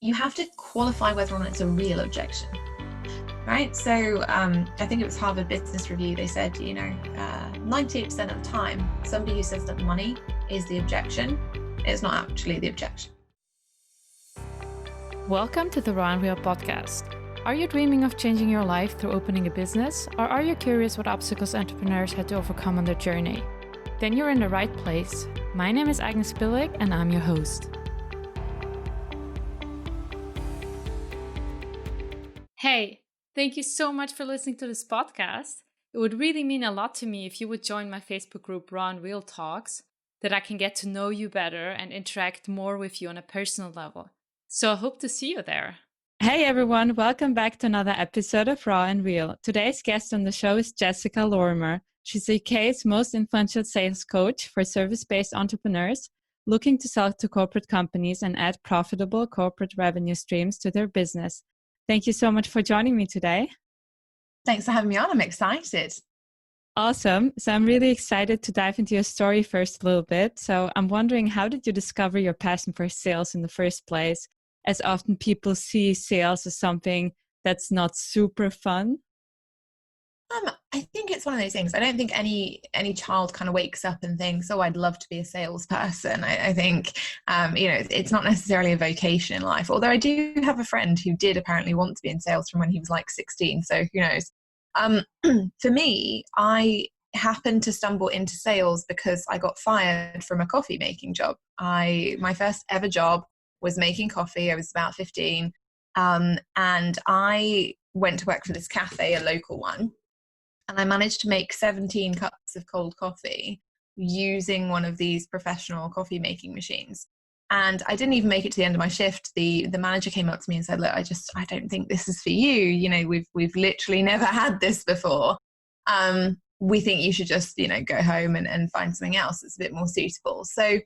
you have to qualify whether or not it's a real objection, right? So I think it was Harvard Business Review. They said, 98% of the time, somebody who says that money is the objection is not actually the objection. Welcome to the Unrivalled podcast. Are you dreaming of changing your life through opening a business? Or are you curious what obstacles entrepreneurs had to overcome on their journey? Then you're in the right place. My name is Agnes Billig and I'm your host. Hey, thank you so much for listening to this podcast. It would really mean a lot to me if you would join my Facebook group Unrivalled Talks, that I can get to know you better and interact more with you on a personal level. So I hope to see you there. Hey everyone, welcome back to another episode of Raw and Real. Today's guest on the show is Jessica Lorimer. She's the UK's most influential sales coach for service-based entrepreneurs looking to sell to corporate companies and add profitable corporate revenue streams to their business. Thank you so much for joining me today. Thanks for having me on. I'm excited. Awesome. So I'm really excited to dive into your story first a little bit. So I'm wondering, how did you discover your passion for sales in the first place? As often people see sales as something that's not super fun. I think it's one of those things. I don't think any child kind of wakes up and thinks, "Oh, I'd love to be a salesperson." I think, it's not necessarily a vocation in life. Although I do have a friend who did apparently want to be in sales from when he was like 16. So who knows? For me, I happened to stumble into sales because I got fired from a coffee making job. My first ever job was making coffee. I was about 15, and I went to work for this cafe, a local one. And I managed to make 17 cups of cold coffee using one of these professional coffee making machines. And I didn't even make it to the end of my shift. The manager came up to me and said, "Look, I don't think this is for you. We've literally never had this before. We think you should just, go home and find something else that's a bit more suitable." So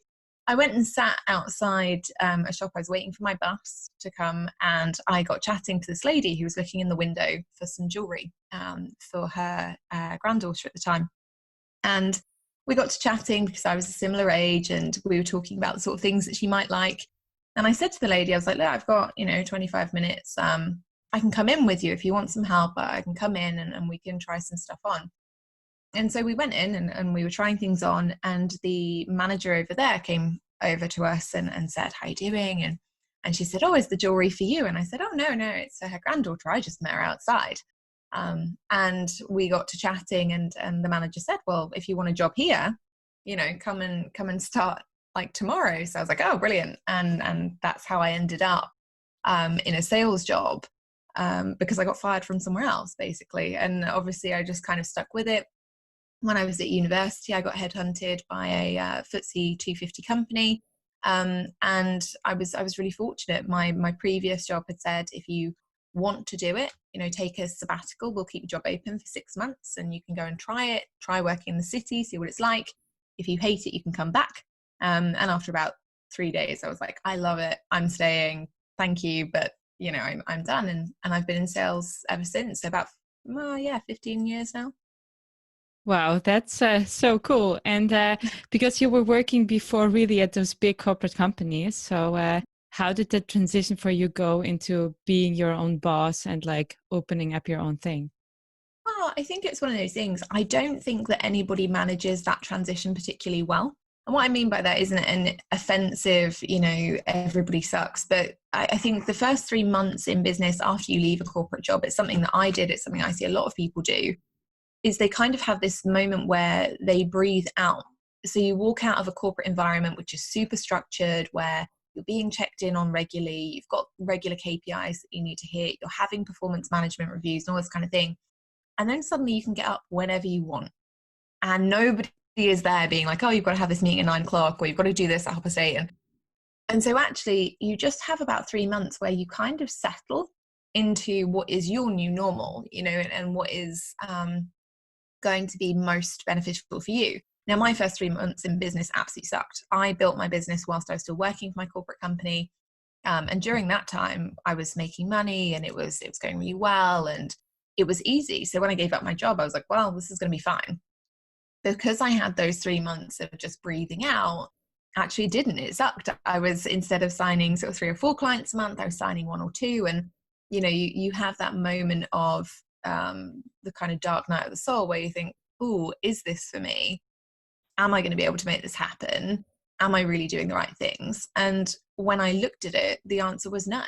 I went and sat outside a shop. I was waiting for my bus to come, and I got chatting to this lady who was looking in the window for some jewellery for her granddaughter at the time. And we got to chatting because I was a similar age, and we were talking about the sort of things that she might like. And I said to the lady, I was like, "Look, I've got 25 minutes. I can come in with you if you want some help. I can come in and we can try some stuff on." And so we went in and we were trying things on, and the manager over there came over to us and said, "How are you doing?" And she said, "Oh, is the jewelry for you?" And I said, "Oh, no, it's for her granddaughter. I just met her outside." And we got to chatting, and the manager said, "Well, if you want a job here, come and start like tomorrow." So I was like, "Oh, brilliant." And that's how I ended up in a sales job because I got fired from somewhere else, basically. And obviously I just kind of stuck with it. When I was at university, I got headhunted by a FTSE 250 company, and I was really fortunate. My previous job had said, "If you want to do it, take a sabbatical. We'll keep your job open for 6 months, and you can go and try working in the city, see what it's like. If you hate it, you can come back." And after about 3 days, I was like, "I love it. I'm staying. Thank you, but I'm done." And I've been in sales ever since. So about 15 years now. Wow, that's so cool. And because you were working before really at those big corporate companies, so how did the transition for you go into being your own boss and like opening up your own thing? Well, I think it's one of those things. I don't think that anybody manages that transition particularly well. And what I mean by that isn't an offensive, everybody sucks. But I think the first 3 months in business after you leave a corporate job, it's something that I did. It's something I see a lot of people do, is they kind of have this moment where they breathe out. So you walk out of a corporate environment, which is super structured, where you're being checked in on regularly, you've got regular KPIs that you need to hit, you're having performance management reviews and all this kind of thing. And then suddenly you can get up whenever you want. And nobody is there being like, "Oh, you've got to have this meeting at 9 o'clock, or you've got to do this at 8:30. And so actually you just have about 3 months where you kind of settle into what is your new normal, and what is going to be most beneficial for you. Now, my first 3 months in business absolutely sucked. I built my business whilst I was still working for my corporate company. And during that time, I was making money, and it was going really well, and it was easy. So when I gave up my job, I was like, well, this is going to be fine. Because I had those 3 months of just breathing out, actually didn't. It sucked. I was, instead of signing sort of 3 or 4 clients a month, I was signing 1 or 2. And, you have that moment of the kind of dark night of the soul where you think, oh, is this for me? Am I going to be able to make this happen? Am I really doing the right things? And when I looked at it, the answer was no.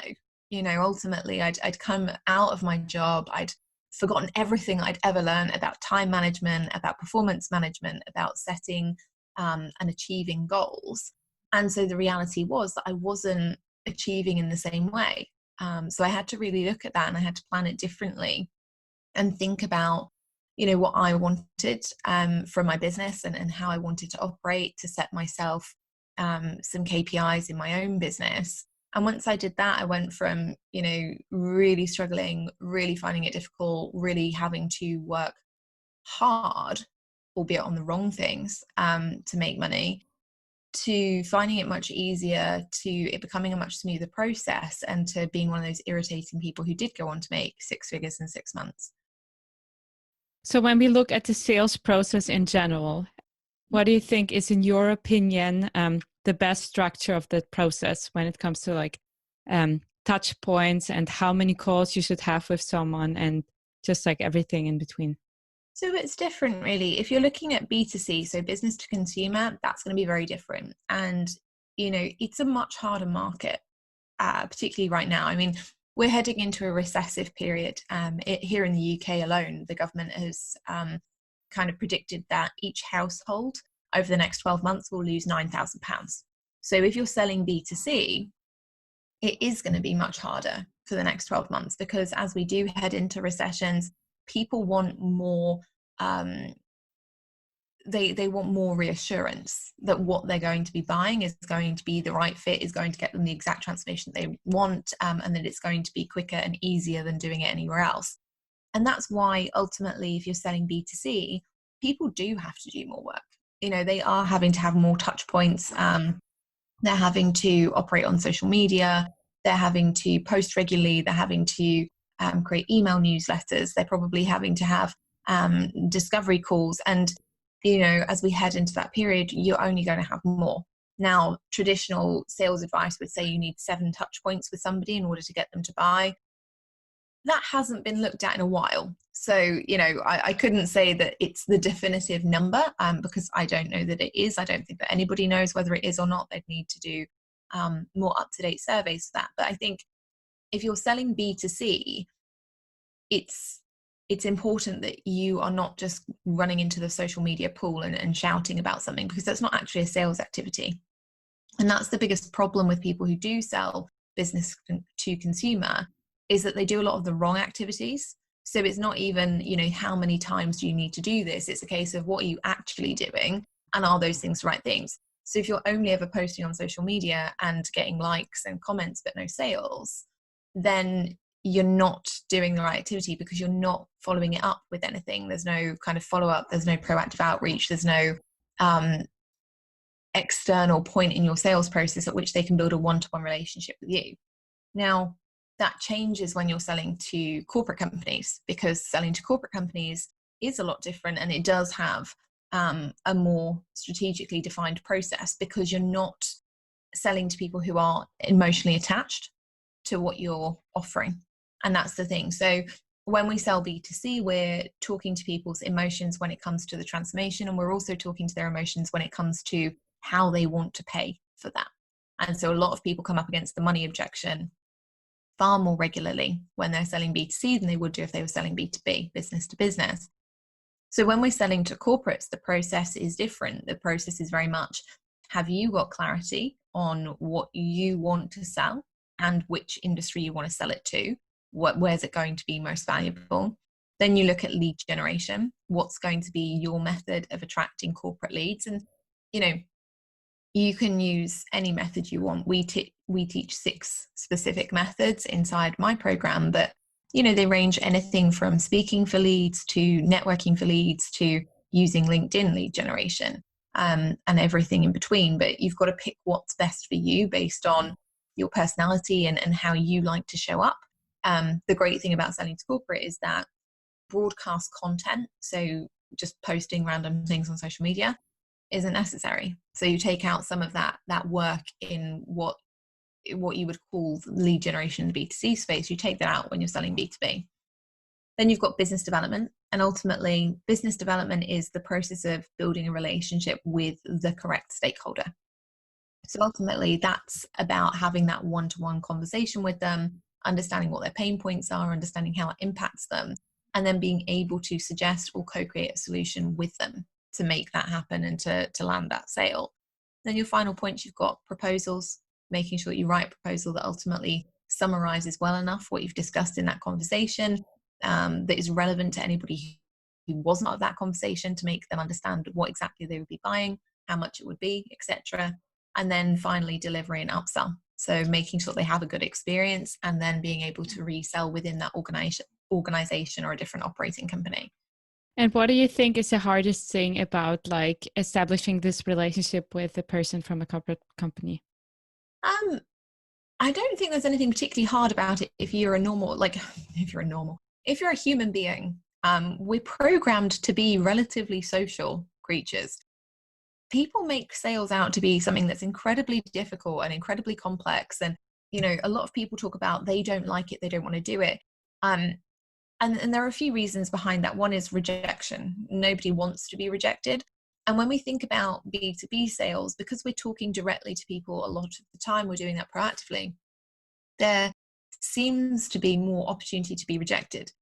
Ultimately, I'd come out of my job. I'd forgotten everything I'd ever learned about time management, about performance management, about setting and achieving goals. And so the reality was that I wasn't achieving in the same way. So I had to really look at that, and I had to plan it differently and think about, what I wanted from my business, and how I wanted to operate, to set myself some KPIs in my own business. And once I did that, I went from, really struggling, really finding it difficult, really having to work hard, albeit on the wrong things, to make money, to finding it much easier, to it becoming a much smoother process, and to being one of those irritating people who did go on to make 6 figures in 6 months. So when we look at the sales process in general, what do you think is, in your opinion, the best structure of the process when it comes to touch points and how many calls you should have with someone, and just everything in between? So it's different, really. If you're looking at B2C, so business to consumer, that's going to be very different. And, it's a much harder market, particularly right now. I mean, we're heading into a recessive period. Here in the UK alone, the government has kind of predicted that each household over the next 12 months will lose £9,000. So if you're selling B2C, it is going to be much harder for the next 12 months, because as we do head into recessions, people want more, they want more reassurance that what they're going to be buying is going to be the right fit, is going to get them the exact transformation they want, and that it's going to be quicker and easier than doing it anywhere else. And that's why ultimately, if you're selling B2C, people do have to do more work. They are having to have more touch points. They're having to operate on social media. They're having to post regularly. They're having to create email newsletters. They're probably having to have discovery calls. And, as we head into that period, you're only going to have more. Now, traditional sales advice would say you need 7 touch points with somebody in order to get them to buy. That hasn't been looked at in a while. So, I couldn't say that it's the definitive number, because I don't know that it is. I don't think that anybody knows whether it is or not. They'd need to do more up-to-date surveys for that. But I think if you're selling B2C, it's important that you are not just running into the social media pool and shouting about something, because that's not actually a sales activity. And that's the biggest problem with people who do sell business to consumer, is that they do a lot of the wrong activities. So it's not even, how many times do you need to do this? It's a case of, what are you actually doing? And are those things the right things? So if you're only ever posting on social media and getting likes and comments, but no sales, then you're not doing the right activity, because you're not following it up with anything. There's no kind of follow-up. There's no proactive outreach. There's no external point in your sales process at which they can build a one-to-one relationship with you. Now, that changes when you're selling to corporate companies, because selling to corporate companies is a lot different, and it does have a more strategically defined process, because you're not selling to people who are emotionally attached to what you're offering. And that's the thing. So when we sell B2C, we're talking to people's emotions when it comes to the transformation, and we're also talking to their emotions when it comes to how they want to pay for that. And so a lot of people come up against the money objection far more regularly when they're selling B2C than they would do if they were selling B2B, business to business. So when we're selling to corporates, the process is different. The process is very much, have you got clarity on what you want to sell and which industry you want to sell it to? Where's it going to be most valuable? Then you look at lead generation. What's going to be your method of attracting corporate leads? And, you can use any method you want. We teach 6 specific methods inside my program, but, they range anything from speaking for leads to networking for leads to using LinkedIn lead generation, and everything in between. But you've got to pick what's best for you based on your personality and how you like to show up. The great thing about selling to corporate is that broadcast content, so just posting random things on social media, isn't necessary. So you take out some of that work in what you would call lead generation in the B2C space. You take that out when you're selling B2B. Then you've got business development. And ultimately, business development is the process of building a relationship with the correct stakeholder. So ultimately, that's about having that one-to-one conversation with them, understanding what their pain points are, understanding how it impacts them, and then being able to suggest or co-create a solution with them to make that happen and to land that sale. Then your final point, you've got proposals, making sure you write a proposal that ultimately summarizes well enough what you've discussed in that conversation, that is relevant to anybody who wasn't part of that conversation, to make them understand what exactly they would be buying, how much it would be, etc. And then finally delivering an upsell. So making sure they have a good experience and then being able to resell within that organization or a different operating company. And what do you think is the hardest thing about like establishing this relationship with a person from a corporate company? I don't think there's anything particularly hard about it if you're a human being. We're programmed to be relatively social creatures. People make sales out to be something that's incredibly difficult and incredibly complex. And, a lot of people talk about they don't like it, they don't want to do it. And there are a few reasons behind that. One is rejection. Nobody wants to be rejected. And when we think about B2B sales, because we're talking directly to people a lot of the time, we're doing that proactively, there seems to be more opportunity to be rejected.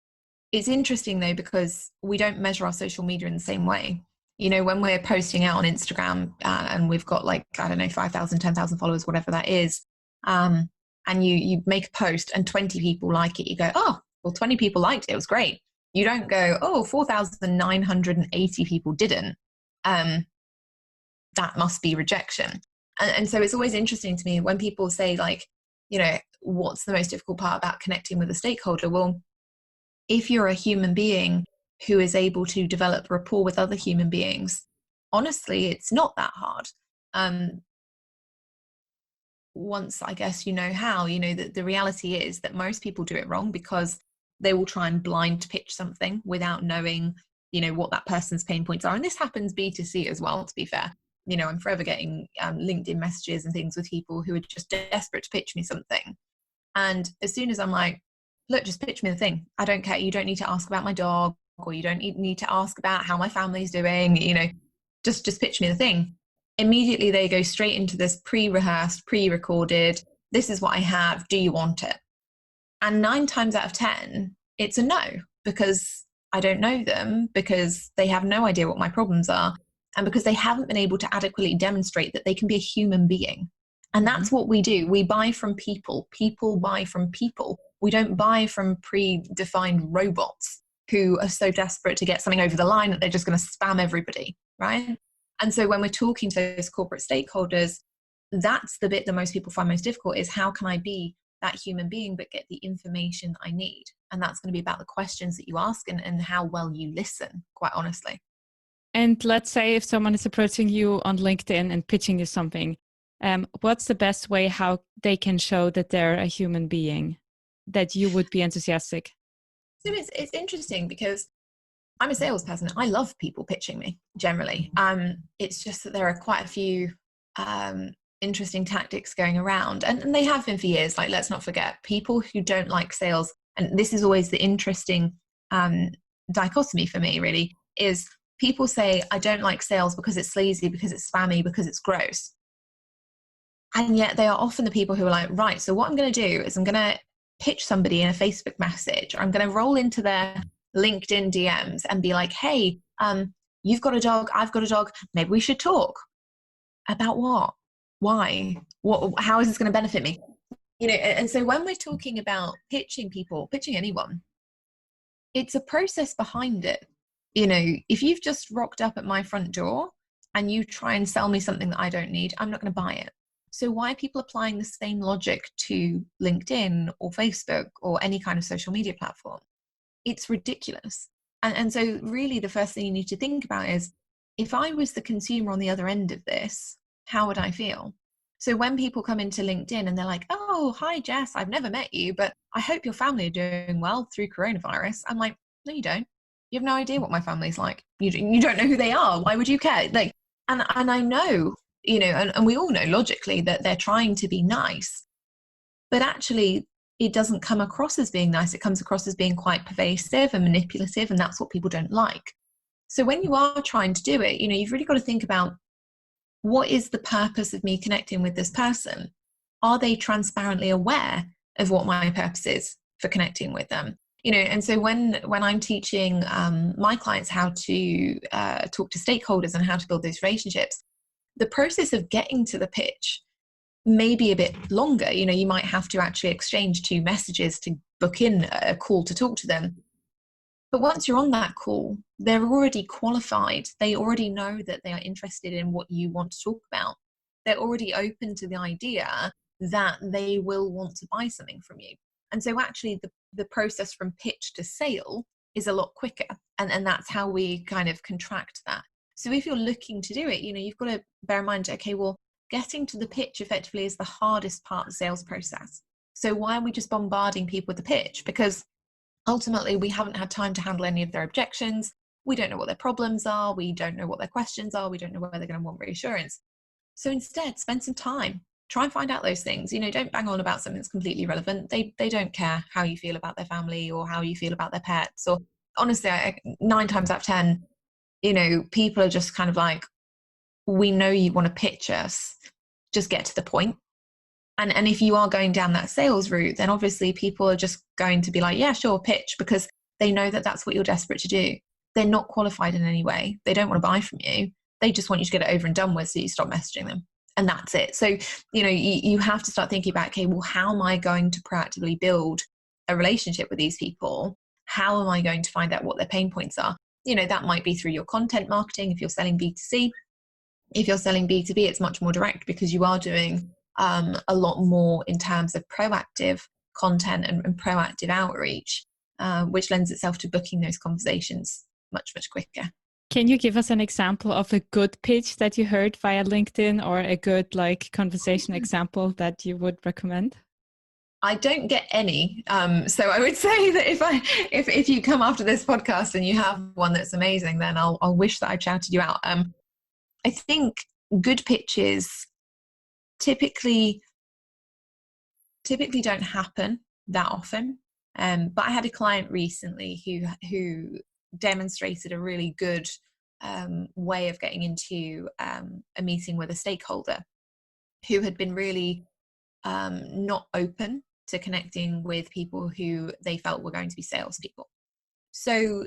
It's interesting though, because we don't measure our social media in the same way. When we're posting out on Instagram and we've got 5,000, 10,000 followers, whatever that is, and you make a post and 20 people like it, you go, oh, well, 20 people liked it, it was great. You don't go, oh, 4,980 people didn't. That must be rejection. And so it's always interesting to me when people say what's the most difficult part about connecting with a stakeholder? Well, if you're a human being who is able to develop rapport with other human beings, honestly, it's not that hard. Once, I guess, how, the reality is that most people do it wrong because they will try and blind pitch something without knowing, what that person's pain points are. And this happens B2C as well, to be fair. I'm forever getting LinkedIn messages and things with people who are just desperate to pitch me something. And as soon as I'm like, look, just pitch me the thing. I don't care. You don't need to ask about my dog, or you don't need to ask about how my family's doing, just pitch me the thing. Immediately they go straight into this pre-rehearsed, pre-recorded, this is what I have, do you want it? And 9 times out of 10, it's a no, because I don't know them, because they have no idea what my problems are, and because they haven't been able to adequately demonstrate that they can be a human being. And that's what we do. We buy from people. People buy from people. We don't buy from predefined robots who are so desperate to get something over the line that they're just going to spam everybody, right? And so when we're talking to those corporate stakeholders, that's the bit that most people find most difficult, is how can I be that human being but get the information I need? And that's going to be about the questions that you ask and how well you listen, quite honestly. And let's say if someone is approaching you on LinkedIn and pitching you something, what's the best way how they can show that they're a human being, that you would be enthusiastic? So it's interesting because I'm a salesperson. I love people pitching me generally. It's just that there are quite a few interesting tactics going around, and they have been for years. Let's not forget, people who don't like sales, and this is always the interesting dichotomy for me, really, is people say, I don't like sales because it's sleazy, because it's spammy, because it's gross. And yet they are often the people who are like, right, so what I'm going to do is I'm going to pitch somebody in a Facebook message, or I'm going to roll into their LinkedIn DMs and be like, hey, you've got a dog, I've got a dog, maybe we should talk. About what? Why? How is this going to benefit me? And so when we're talking about pitching people, pitching anyone, it's a process behind it. If you've just rocked up at my front door and you try and sell me something that I don't need, I'm not going to buy it. So why are people applying the same logic to LinkedIn or Facebook or any kind of social media platform? It's ridiculous. And so really the first thing you need to think about is, if I was the consumer on the other end of this, how would I feel? So when people come into LinkedIn and they're like, oh, hi, Jess, I've never met you, but I hope your family are doing well through coronavirus. I'm like, no, you don't. You have no idea what my family's like. You don't know who they are. Why would you care? And I know, and we all know logically that they're trying to be nice, but actually it doesn't come across as being nice. It comes across as being quite pervasive and manipulative, and that's what people don't like. So when you are trying to do it, you've really got to think about, what is the purpose of me connecting with this person? Are they transparently aware of what my purpose is for connecting with them? And so when I'm teaching my clients how to talk to stakeholders and how to build those relationships, the process of getting to the pitch may be a bit longer. You might have to actually exchange 2 messages to book in a call to talk to them. But once you're on that call, they're already qualified. They already know that they are interested in what you want to talk about. They're already open to the idea that they will want to buy something from you. And so actually the process from pitch to sale is a lot quicker. And that's how we kind of contract that. So if you're looking to do it, you've got to bear in mind, okay, well, getting to the pitch effectively is the hardest part of the sales process. So why are we just bombarding people with the pitch? Because ultimately, we haven't had time to handle any of their objections. We don't know what their problems are. We don't know what their questions are. We don't know whether they're going to want reassurance. So instead, spend some time. Try and find out those things. Don't bang on about something that's completely irrelevant. They don't care how you feel about their family or how you feel about their pets. Or honestly, 9 times out of 10, people are just kind of like, we know you want to pitch us. Just get to the point. And if you are going down that sales route, then obviously people are just going to be like, yeah, sure, pitch, because they know that that's what you're desperate to do. They're not qualified in any way. They don't want to buy from you. They just want you to get it over and done with, so you stop messaging them. And that's it. So, you have to start thinking about, okay, well, how am I going to proactively build a relationship with these people? How am I going to find out what their pain points are? That might be through your content marketing if you're selling B2C. If you're selling B2B, it's much more direct because you are doing a lot more in terms of proactive content and proactive outreach, which lends itself to booking those conversations much, much quicker. Can you give us an example of a good pitch that you heard via LinkedIn, or a good conversation example that you would recommend? I don't get any. So I would say that if you come after this podcast and you have one that's amazing, then I'll wish that I shouted you out. I think good pitches typically don't happen that often. But I had a client recently who demonstrated a really good way of getting into a meeting with a stakeholder who had been really not open to connecting with people who they felt were going to be salespeople. So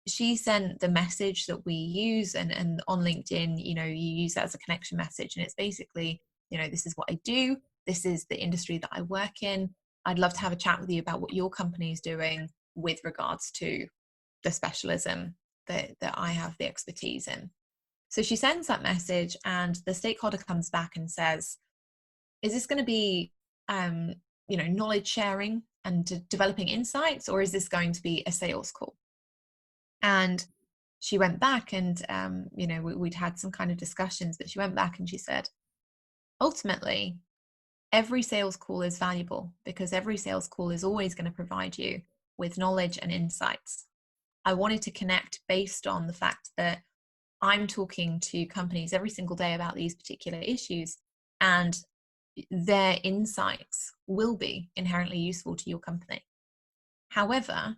she sent the message that we use, and on LinkedIn, you use that as a connection message, and it's basically, this is what I do. This is the industry that I work in. I'd love to have a chat with you about what your company is doing with regards to the specialism that I have the expertise in. So she sends that message, and the stakeholder comes back and says, is this going to be, knowledge sharing and developing insights, or is this going to be a sales call? And she went back and, we'd had some kind of discussions, but she went back and she said, ultimately, every sales call is valuable because every sales call is always going to provide you with knowledge and insights. I wanted to connect based on the fact that I'm talking to companies every single day about these particular issues, and their insights will be inherently useful to your company. However,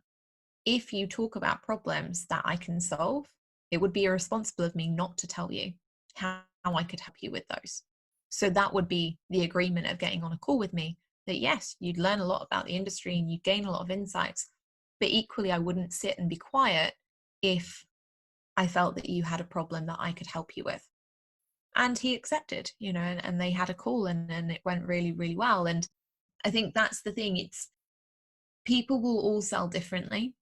if you talk about problems that I can solve, it would be irresponsible of me not to tell you how I could help you with those. So that would be the agreement of getting on a call with me, that yes, you'd learn a lot about the industry and you'd gain a lot of insights, but equally I wouldn't sit and be quiet if I felt that you had a problem that I could help you with. And he accepted, and they had a call, and it went really, really well. And I think that's the thing. It's people will all sell differently,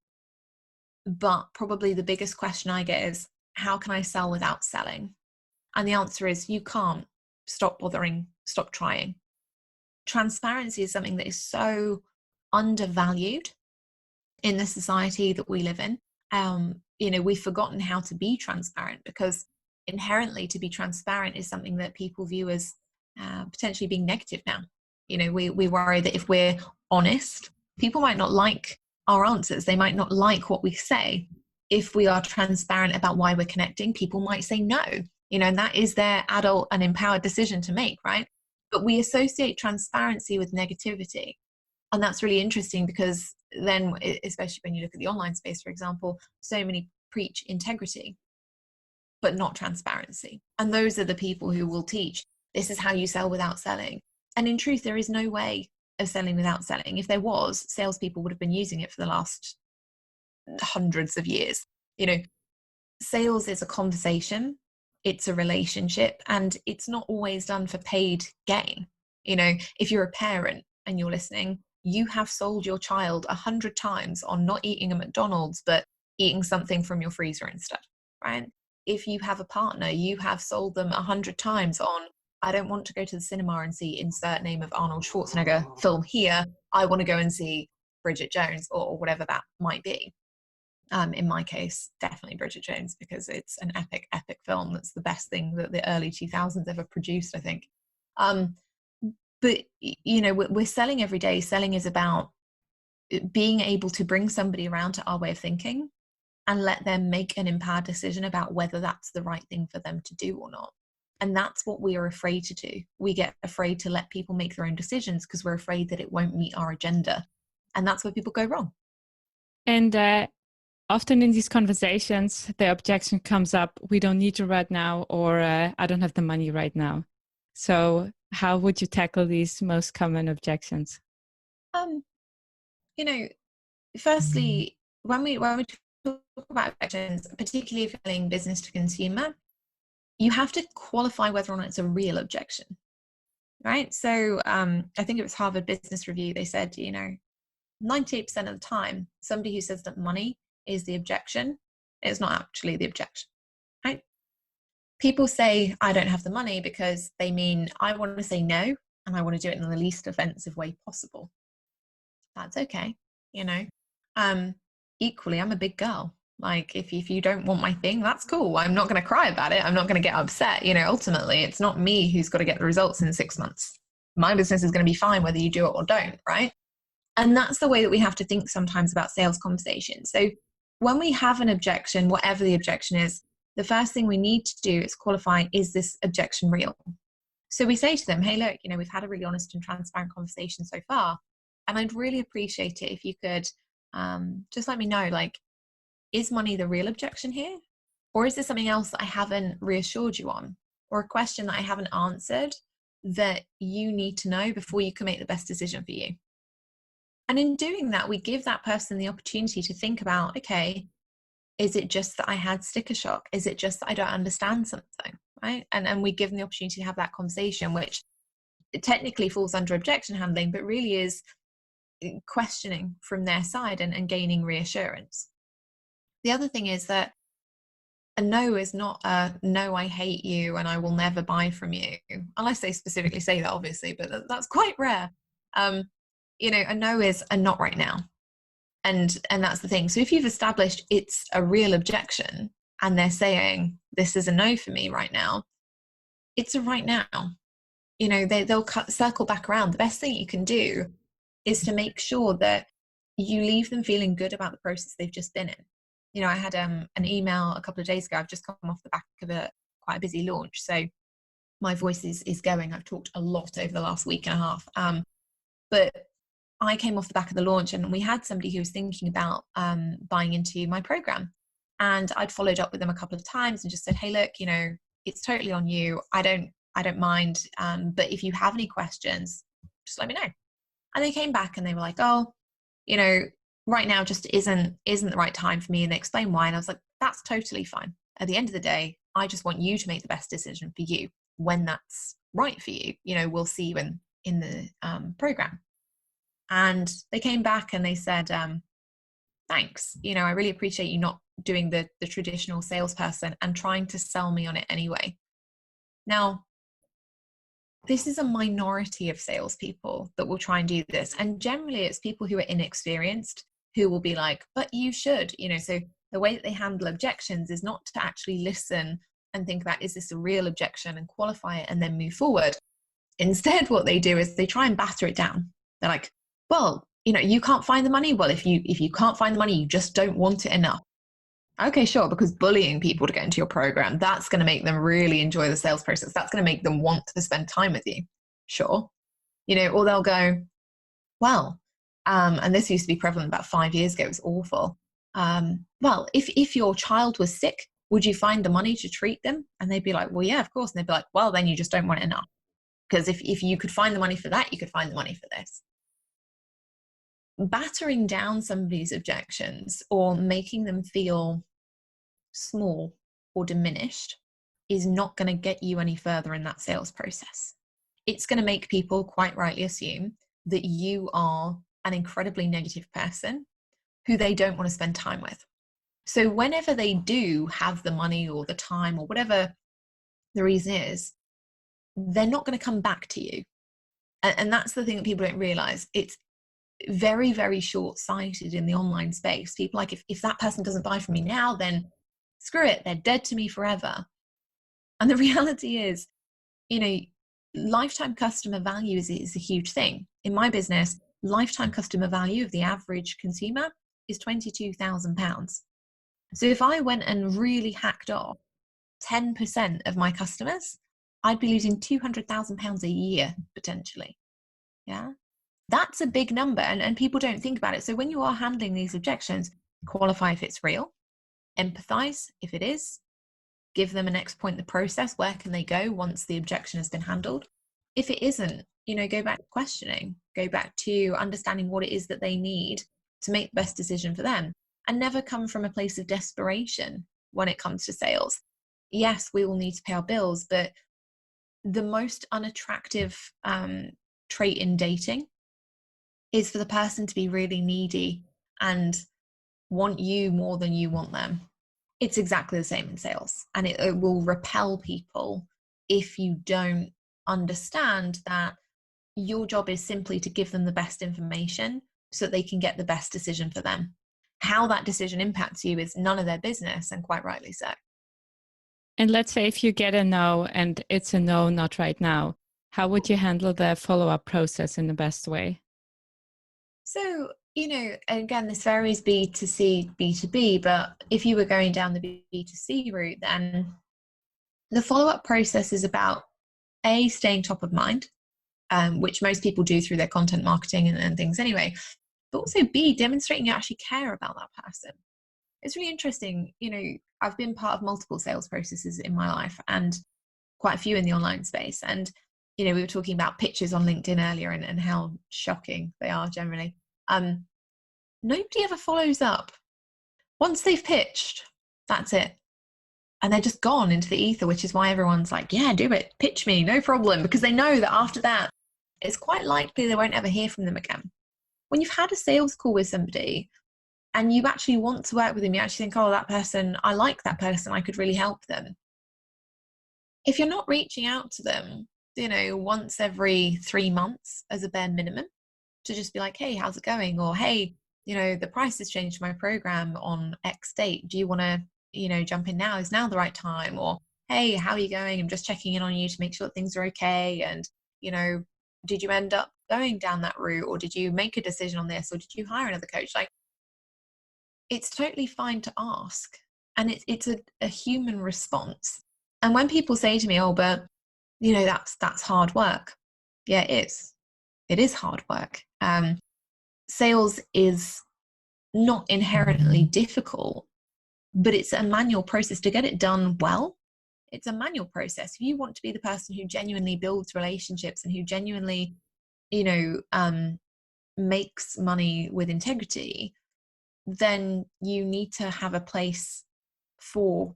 but probably the biggest question I get is, how can I sell without selling? And the answer is, you can't. Stop bothering, stop trying. Transparency is something that is so undervalued in the society that we live in. We've forgotten how to be transparent, because inherently to be transparent is something that people view as potentially being negative now. We worry that if we're honest, people might not like our answers. They might not like what we say. If we are transparent about why we're connecting, people might say no. and that is their adult and empowered decision to make, right? But we associate transparency with negativity. And that's really interesting, because then, especially when you look at the online space, for example, so many preach integrity, but not transparency. And those are the people who will teach, this is how you sell without selling. And in truth, there is no way of selling without selling. If there was, salespeople would have been using it for the last hundreds of years. Sales is a conversation, it's a relationship, and it's not always done for paid gain. If you're a parent and you're listening, you have sold your child 100 times on not eating a McDonald's, but eating something from your freezer instead, right? If you have a partner, you have sold them 100 times on, I don't want to go to the cinema and see insert name of Arnold Schwarzenegger film here. I want to go and see Bridget Jones, or whatever that might be. In my case, definitely Bridget Jones, because it's an epic film. That's the best thing that the early 2000s ever produced, I think. But, we're selling every day. Selling is about being able to bring somebody around to our way of thinking and let them make an empowered decision about whether that's the right thing for them to do or not. And that's what we are afraid to do. We get afraid to let people make their own decisions because we're afraid that it won't meet our agenda. And that's where people go wrong. And often in these conversations, the objection comes up, we don't need you right now, or I don't have the money right now. So how would you tackle these most common objections? Firstly, when we talk about objections, particularly if you're selling business to consumer, you have to qualify whether or not it's a real objection, right? So I think it was Harvard Business Review. They said, 98% of the time, somebody who says that money is the objection is not actually the objection, right? People say, I don't have the money, because they mean, I want to say no, and I want to do it in the least offensive way possible. That's okay. Equally, I'm a big girl. Like, if you don't want my thing, that's cool. I'm not going to cry about it. I'm not going to get upset. Ultimately, it's not me who's got to get the results in 6 months. My business is going to be fine whether you do it or don't, right? And that's the way that we have to think sometimes about sales conversations. So when we have an objection, whatever the objection is, the first thing we need to do is qualify, is this objection real? So we say to them, hey, look, we've had a really honest and transparent conversation so far, and I'd really appreciate it if you could just let me know, like, is money the real objection here? Or is there something else that I haven't reassured you on? Or a question that I haven't answered that you need to know before you can make the best decision for you? And in doing that, we give that person the opportunity to think about, okay, is it just that I had sticker shock? Is it just that I don't understand something, right? And we give them the opportunity to have that conversation, which technically falls under objection handling, but really is questioning from their side and gaining reassurance. The other thing is that a no is not a no, I hate you and I will never buy from you, unless they specifically say that, obviously, but that's quite rare. A no is a not right now. And that's the thing. So if you've established it's a real objection and they're saying, this is a no for me right now, it's a right now. They'll circle back around. The best thing you can do is to make sure that you leave them feeling good about the process they've just been in. I had an email a couple of days ago. I've just come off the back of quite a busy launch, so my voice is going. I've talked a lot over the last week and a half. But I came off the back of the launch, and we had somebody who was thinking about buying into my program. And I'd followed up with them a couple of times and just said, hey, look, it's totally on you. I don't mind. But if you have any questions, just let me know. And they came back and they were like, oh, right now just isn't the right time for me. And they explained why. And I was like, that's totally fine. At the end of the day, I just want you to make the best decision for you when that's right for you. We'll see you in the program. And they came back and they said, thanks. I really appreciate you not doing the traditional salesperson and trying to sell me on it anyway. Now, this is a minority of salespeople that will try and do this. And generally it's people who are inexperienced who will be like, but you should, so the way that they handle objections is not to actually listen and think about, is this a real objection, and qualify it and then move forward. Instead, what they do is they try and batter it down. They're like, well, you can't find the money. Well, if you can't find the money, you just don't want it enough. Okay, sure, because bullying people to get into your program, that's going to make them really enjoy the sales process. That's going to make them want to spend time with you. Sure. Or they'll go, well, and this used to be prevalent about 5 years ago. It was awful. Well, if your child was sick, would you find the money to treat them? And they'd be like, well, yeah, of course. And they'd be like, well, then you just don't want it enough. Because if you could find the money for that, you could find the money for this. Battering down somebody's objections or making them feel small or diminished is not going to get you any further in that sales process. It's going to make people quite rightly assume that you are an incredibly negative person who they don't want to spend time with. So whenever they do have the money or the time or whatever the reason is, they're not going to come back to you. And that's the thing that people don't realize. It's very, very short-sighted in the online space. People like, if that person doesn't buy from me now, then screw it, they're dead to me forever. And the reality is, lifetime customer value is a huge thing. In my business, lifetime customer value of the average consumer is £22,000. So if I went and really hacked off 10% of my customers, I'd be losing £200,000 a year potentially. Yeah, that's a big number, and people don't think about it. So when you are handling these objections, qualify if it's real, empathize if it is, give them a next point in the process. Where can they go once the objection has been handled? If it isn't, go back to questioning, go back to understanding what it is that they need to make the best decision for them, and never come from a place of desperation when it comes to sales. Yes, we will need to pay our bills, but the most unattractive trait in dating is for the person to be really needy and want you more than you want them. It's exactly the same in sales, and it will repel people if you don't understand that your job is simply to give them the best information so that they can get the best decision for them. How that decision impacts you is none of their business, and quite rightly so. And let's say if you get a no and it's a no, not right now, how would you handle the follow-up process in the best way? So, again, this varies B2C, B2B, but if you were going down the B2C route, then the follow-up process is about A, staying top of mind, which most people do through their content marketing and things anyway, but also B, demonstrating you actually care about that person. It's really interesting. I've been part of multiple sales processes in my life, and quite a few in the online space. And, we were talking about pitches on LinkedIn earlier and how shocking they are generally. Nobody ever follows up. Once they've pitched, that's it. And they're just gone into the ether, which is why everyone's like, yeah, do it. Pitch me, no problem. Because they know that after that, it's quite likely they won't ever hear from them again. When you've had a sales call with somebody and you actually want to work with them, you actually think, oh, that person, I like that person, I could really help them. If you're not reaching out to them, once every 3 months as a bare minimum, to just be like, hey, how's it going? Or, hey, the price has changed my program on X date. Do you want to, jump in now? Is now the right time? Or, hey, how are you going? I'm just checking in on you to make sure that things are okay. And, did you end up going down that route? Or did you make a decision on this? Or did you hire another coach? Like, it's totally fine to ask. And it's a human response. And when people say to me, oh, but, that's hard work. Yeah, it is. It is hard work. Sales is not inherently difficult, but it's a manual process to get it done well. It's a manual process. If you want to be the person who genuinely builds relationships and who genuinely, makes money with integrity, then you need to have a place for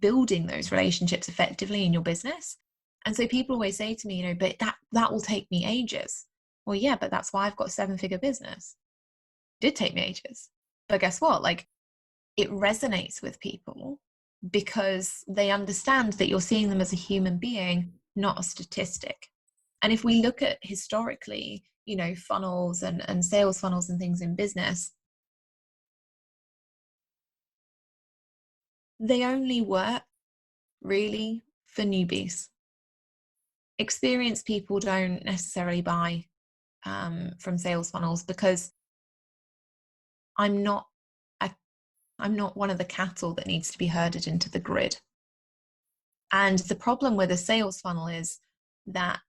building those relationships effectively in your business. And so people always say to me, but that will take me ages. Well, yeah, but that's why I've got a 7-figure business. It did take me ages. But guess what? Like, it resonates with people because they understand that you're seeing them as a human being, not a statistic. And if we look at historically, funnels and sales funnels and things in business, they only work really for newbies. Experienced people don't necessarily buy from sales funnels because I'm not I'm not one of the cattle that needs to be herded into the grid. And the problem with a sales funnel is that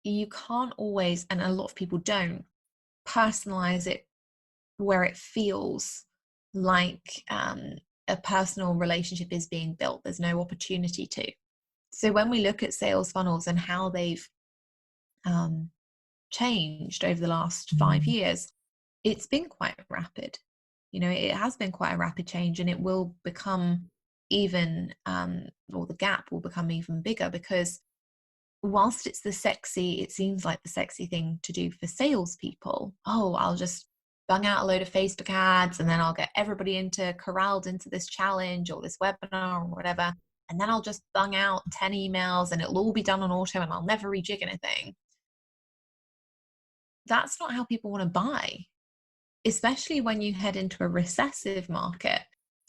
you can't always, and a lot of people don't, personalize it where it feels like a personal relationship is being built. There's no opportunity to. So when we look at sales funnels and how they've changed over the last 5 years, it's been quite rapid. It has been quite a rapid change, and it will become even, or the gap will become even bigger, because whilst it seems like the sexy thing to do for salespeople. Oh, I'll just bung out a load of Facebook ads, and then I'll get everybody corralled into this challenge or this webinar or whatever. And then I'll just bung out 10 emails and it'll all be done on auto and I'll never rejig anything. That's not how people want to buy, especially when you head into a recessive market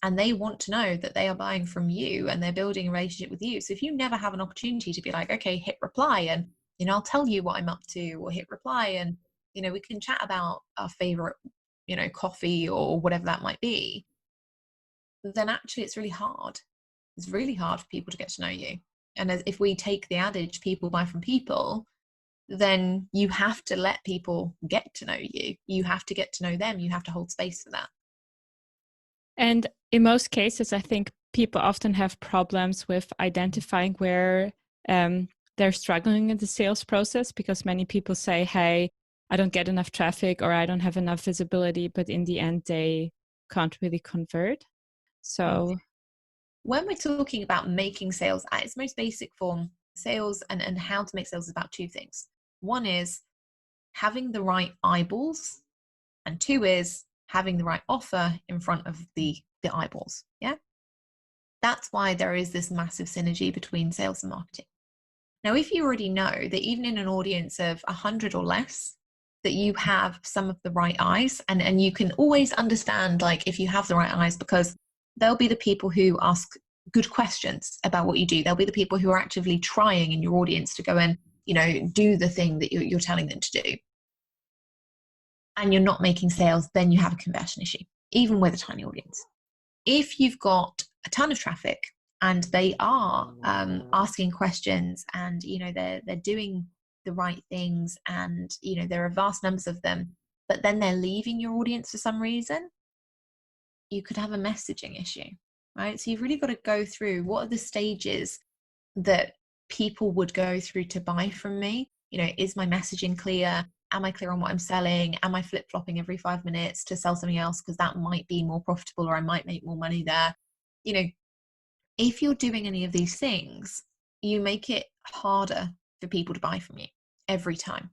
and they want to know that they are buying from you and they're building a relationship with you. So if you never have an opportunity to be like, okay, hit reply and, I'll tell you what I'm up to, or hit reply and, we can chat about our favorite, coffee or whatever that might be, then actually it's really hard. It's really hard for people to get to know you. And if we take the adage, people buy from people, then you have to let people get to know you. You have to get to know them. You have to hold space for that. And in most cases, I think people often have problems with identifying where they're struggling in the sales process, because many people say, hey, I don't get enough traffic or I don't have enough visibility, but in the end, they can't really convert. So when we're talking about making sales at its most basic form, sales and how to make sales is about two things. One is having the right eyeballs, and two is having the right offer in front of the eyeballs. Yeah. That's why there is this massive synergy between sales and marketing. Now, if you already know that even in an audience of 100 or less, that you have some of the right eyes, and you can always understand, like, if you have the right eyes, because there'll be the people who ask good questions about what you do. There'll be the people who are actively trying in your audience to go and, do the thing that you're telling them to do. And you're not making sales, then you have a conversion issue, even with a tiny audience. If you've got a ton of traffic and they are asking questions and, they're doing the right things and, there are vast numbers of them, but then they're leaving your audience for some reason, you could have a messaging issue, right? So you've really got to go through, what are the stages that people would go through to buy from me? Is my messaging clear? Am I clear on what I'm selling? Am I flip-flopping every 5 minutes to sell something else because that might be more profitable or I might make more money there? If you're doing any of these things, you make it harder for people to buy from you every time.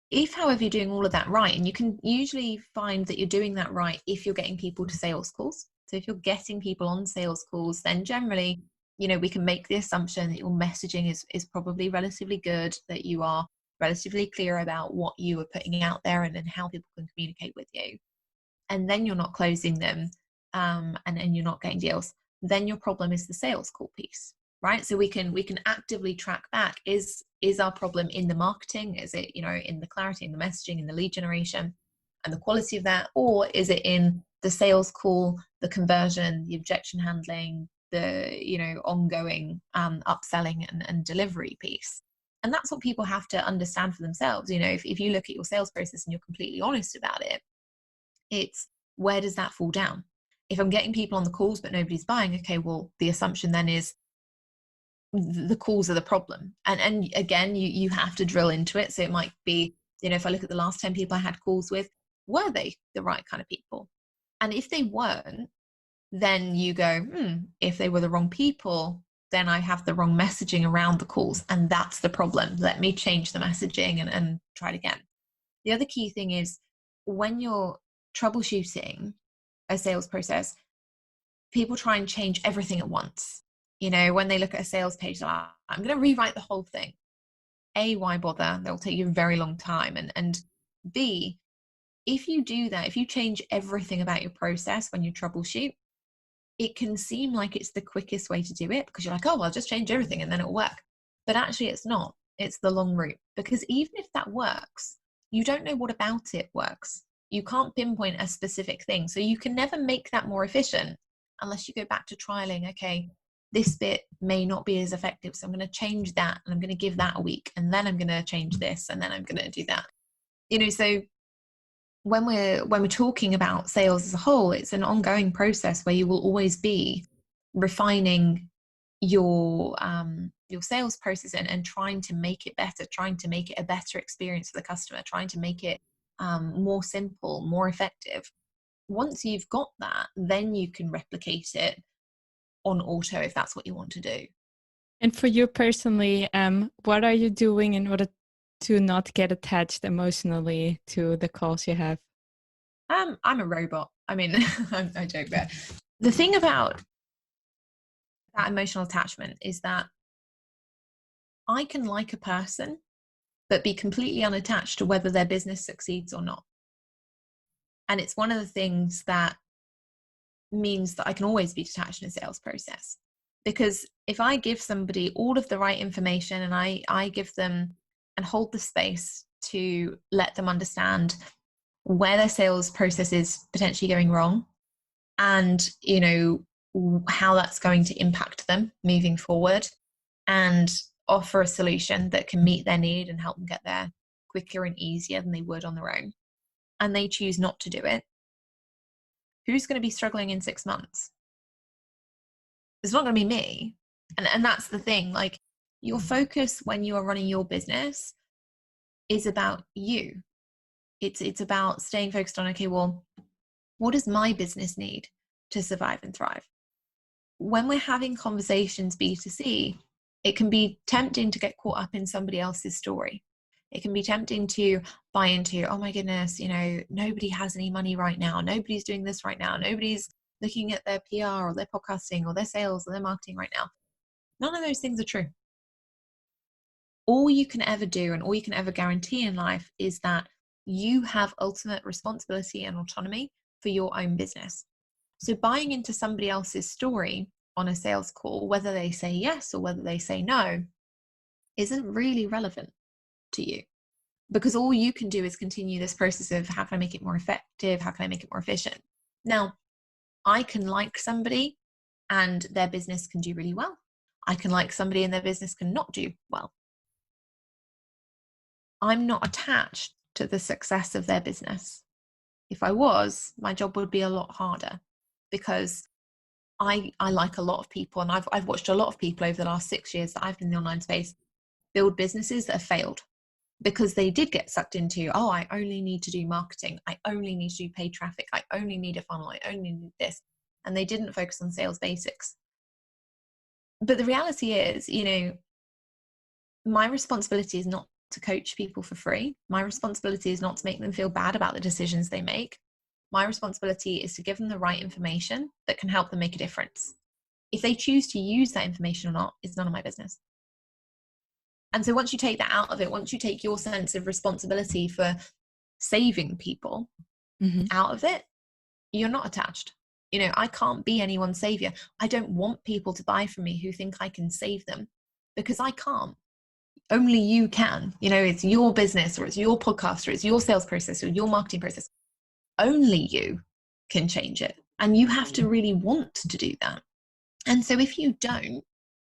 If, however, you're doing all of that right, and you can usually find that you're doing that right if you're getting people to sales calls. So if you're getting people on sales calls, then generally, we can make the assumption that your messaging is probably relatively good, that you are relatively clear about what you are putting out there and how people can communicate with you. And then you're not closing them and you're not getting deals. Then your problem is the sales call piece, right? So we can actively track back, is our problem in the marketing? Is it, in the clarity, in the messaging, in the lead generation and the quality of that? Or is it in the sales call, the conversion, the objection handling, the, ongoing upselling and delivery piece? And that's what people have to understand for themselves. If you look at your sales process and you're completely honest about it, it's, where does that fall down? If I'm getting people on the calls but nobody's buying, okay, well, the assumption then is the calls are the problem. And again, you have to drill into it. So it might be, if I look at the last 10 people I had calls with, were they the right kind of people? And if they weren't, then you go, if they were the wrong people, then I have the wrong messaging around the calls. And that's the problem. Let me change the messaging and try it again. The other key thing is, when you're troubleshooting a sales process, people try and change everything at once. When they look at a sales page, they're like, I'm going to rewrite the whole thing. A, why bother? They'll take you a very long time. And B, if you do that, if you change everything about your process when you troubleshoot, it can seem like it's the quickest way to do it, because you're like, oh, I'll just change everything and then it'll work. But actually it's not. It's the long route, because even if that works, you don't know what about it works. You can't pinpoint a specific thing. So you can never make that more efficient unless you go back to trialing. Okay, this bit may not be as effective, so I'm going to change that, and I'm going to give that a week, and then I'm going to change this, and then I'm going to do that. So when we're talking about sales as a whole, it's an ongoing process where you will always be refining your sales process and trying to make it better, trying to make it a better experience for the customer, trying to make it more simple, more effective. Once you've got that, then you can replicate it on auto if that's what you want to do. And for you personally, what are you doing in order to not get attached emotionally to the calls you have? I'm a robot. I mean, I joke, but the thing about that emotional attachment is that I can like a person but be completely unattached to whether their business succeeds or not. And it's one of the things that means that I can always be detached in a sales process. Because if I give somebody all of the right information and I give them and hold the space to let them understand where their sales process is potentially going wrong, and how that's going to impact them moving forward, and offer a solution that can meet their need and help them get there quicker and easier than they would on their own, and they choose not to do it, who's going to be struggling in 6 months? It's not going to be me. And that's the thing, like, your focus when you are running your business is about you. It's about staying focused on, okay, well, what does my business need to survive and thrive? When we're having conversations B2C, it can be tempting to get caught up in somebody else's story. It can be tempting to buy into, oh my goodness, nobody has any money right now. Nobody's doing this right now. Nobody's looking at their PR or their podcasting or their sales or their marketing right now. None of those things are true. All you can ever do and all you can ever guarantee in life is that you have ultimate responsibility and autonomy for your own business. So buying into somebody else's story on a sales call, whether they say yes or whether they say no, isn't really relevant to you, because all you can do is continue this process of, how can I make it more effective? How can I make it more efficient? Now, I can like somebody and their business can do really well. I can like somebody and their business can not do well. I'm not attached to the success of their business. If I was, my job would be a lot harder, because I like a lot of people, and I've watched a lot of people over the last 6 years that I've been in the online space build businesses that have failed because they did get sucked into, oh, I only need to do marketing. I only need to do paid traffic. I only need a funnel. I only need this. And they didn't focus on sales basics. But the reality is, my responsibility is not to coach people for free. My responsibility is not to make them feel bad about the decisions they make. My responsibility is to give them the right information that can help them make a difference. If they choose to use that information or not is none of my business. And so once you take that out of it, once you take your sense of responsibility for saving people out of it, you're not attached. I can't be anyone's savior. I don't want people to buy from me who think I can save them, because I can't. Only you can. It's your business, or it's your podcast, or it's your sales process, or your marketing process. Only you can change it. And you have to really want to do that. And so if you don't,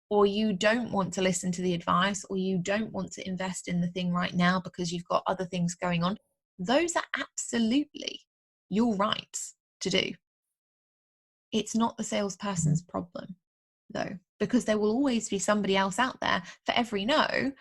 or you don't want to listen to the advice, or you don't want to invest in the thing right now because you've got other things going on, those are absolutely your rights to do. It's not the salesperson's problem, though, because there will always be somebody else out there. For every no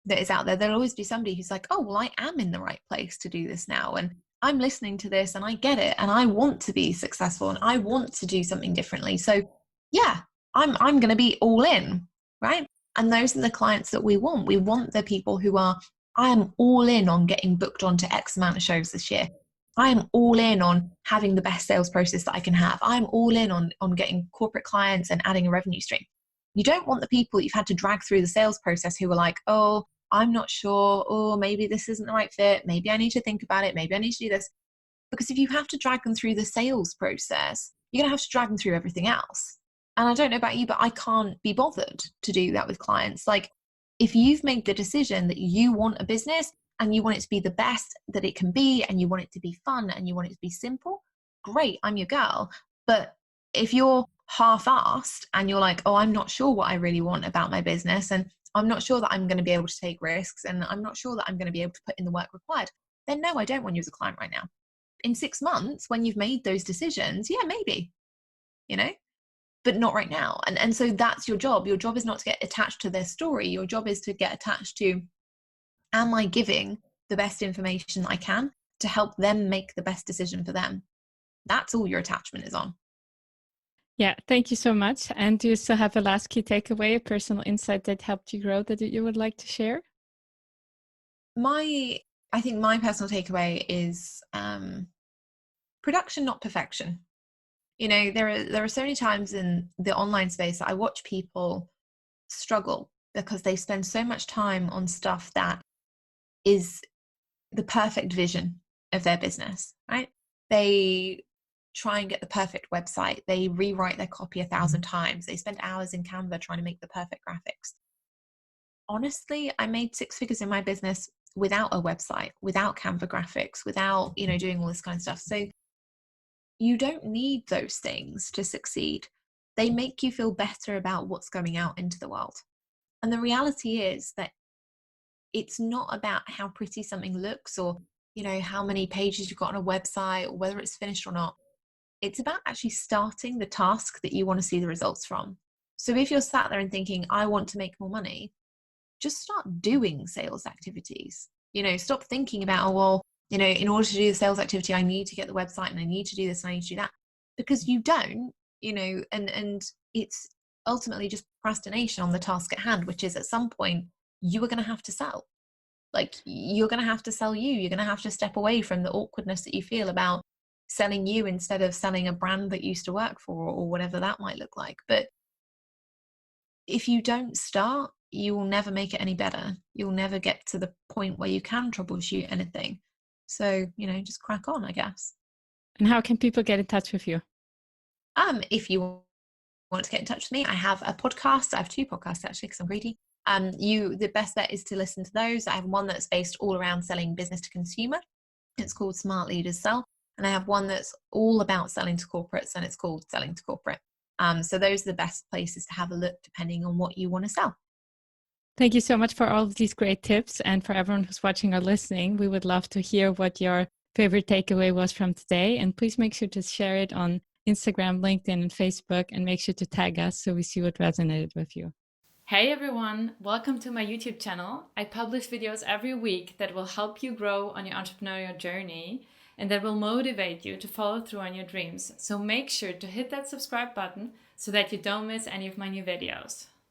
that is out there, there'll always be somebody who's like, oh, well, I am in the right place to do this now. And I'm listening to this and I get it. And I want to be successful and I want to do something differently. So yeah, I'm going to be all in, right? And those are the clients that we want. We want the people who are, I am all in on getting booked onto X amount of shows this year. I am all in on having the best sales process that I can have. I'm all in on getting corporate clients and adding a revenue stream. You don't want the people that you've had to drag through the sales process who are like, oh, I'm not sure. Oh, maybe this isn't the right fit. Maybe I need to think about it. Maybe I need to do this. Because if you have to drag them through the sales process, you're going to have to drag them through everything else. And I don't know about you, but I can't be bothered to do that with clients. Like, if you've made the decision that you want a business, and you want it to be the best that it can be, and you want it to be fun, and you want it to be simple, great, I'm your girl. But if you're half-assed and you're like, oh, I'm not sure what I really want about my business, and I'm not sure that I'm going to be able to take risks, and I'm not sure that I'm going to be able to put in the work required, then no, I don't want you as a client right now. In 6 months, when you've made those decisions, yeah, maybe, but not right now. And so that's your job. Your job is not to get attached to their story. Your job is to get attached to, am I giving the best information I can to help them make the best decision for them? That's all your attachment is on. Yeah, thank you so much. And do you still have a last key takeaway, a personal insight that helped you grow that you would like to share? I think my personal takeaway is production, not perfection. There are so many times in the online space that I watch people struggle because they spend so much time on stuff that is the perfect vision of their business, right? They try and get the perfect website. They rewrite their copy 1,000 times. They spend hours in Canva trying to make the perfect graphics. Honestly, I made 6 figures in my business without a website, without Canva graphics, without, doing all this kind of stuff. So you don't need those things to succeed. They make you feel better about what's going out into the world. And the reality is that it's not about how pretty something looks or, how many pages you've got on a website or whether it's finished or not. It's about actually starting the task that you want to see the results from. So if you're sat there and thinking, I want to make more money, just start doing sales activities. Stop thinking about, oh, well, in order to do the sales activity, I need to get the website and I need to do this and I need to do that. Because you don't, and it's ultimately just procrastination on the task at hand, which is at some point you are going to have to sell. Like, you're going to have to sell you. You're going to have to step away from the awkwardness that you feel about selling you instead of selling a brand that you used to work for or whatever that might look like. But if you don't start, you will never make it any better. You'll never get to the point where you can troubleshoot anything. So, just crack on, I guess. And how can people get in touch with you? If you want to get in touch with me, I have a podcast. I have 2 podcasts actually, because I'm greedy. The best bet is to listen to those. I have one that's based all around selling business to consumer. It's called Smart Leaders Sell. And I have one that's all about selling to corporates, and it's called Selling to Corporate. So those are the best places to have a look depending on what you want to sell. Thank you so much for all of these great tips. And for everyone who's watching or listening, we would love to hear what your favorite takeaway was from today. And please make sure to share it on Instagram, LinkedIn, and Facebook, and make sure to tag us so we see what resonated with you. Hey everyone, welcome to my YouTube channel. I publish videos every week that will help you grow on your entrepreneurial journey and that will motivate you to follow through on your dreams. So make sure to hit that subscribe button so that you don't miss any of my new videos.